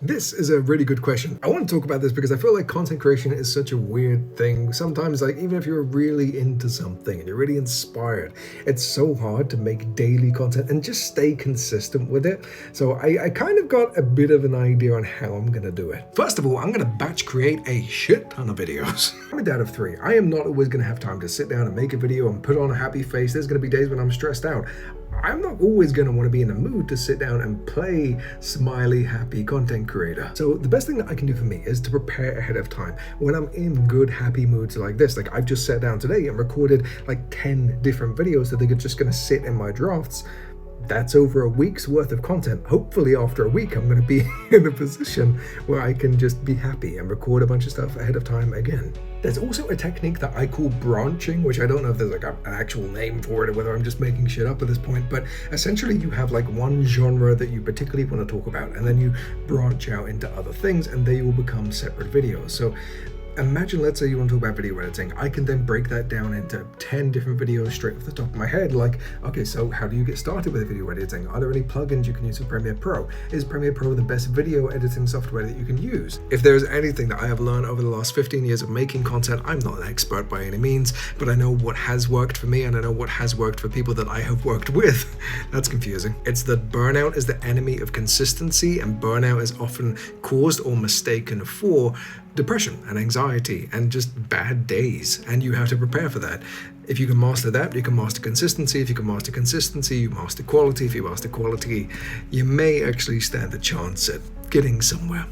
This is a really good question. I want to talk about this because I feel like content creation is such a weird thing. Sometimes, like, even if you're really into something and you're really inspired, it's so hard to make daily content and just stay consistent with it. So I kind of got a bit of an idea on how I'm going to do it. First of all, I'm going to batch create a shit ton of videos. I'm a dad of three. I am not always going to have time to sit down and make a video and put on a happy face. There's going to be days when I'm stressed out. I'm not always going to want to be in the mood to sit down and play smiley, happy content creator. So the best thing that I can do for me is to prepare ahead of time. When I'm in good, happy moods like this, like I've just sat down today and recorded like 10 different videos that are just going to sit in my drafts. That's over a week's worth of content. Hopefully after a week, I'm going to be in a position where I can just be happy and record a bunch of stuff ahead of time again. There's also a technique that I call branching, which I don't know if there's like an actual name for it or whether I'm just making shit up at this point, but essentially you have like one genre that you particularly want to talk about, and then you branch out into other things and they will become separate videos. So imagine, let's say you want to talk about video editing. I can then break that down into 10 different videos straight off the top of my head. Like, okay, so how do you get started with video editing? Are there any plugins you can use for Premiere Pro? Is Premiere Pro the best video editing software that you can use? If there's anything that I have learned over the last 15 years of making content, I'm not an expert by any means, but I know what has worked for me and I know what has worked for people that I have worked with. That's confusing. It's that burnout is the enemy of consistency, and burnout is often caused or mistaken for depression and anxiety and just bad days, and you have to prepare for that. If you can master that, you can master consistency. If you can master consistency, you master quality. If you master quality, you may actually stand a chance at getting somewhere.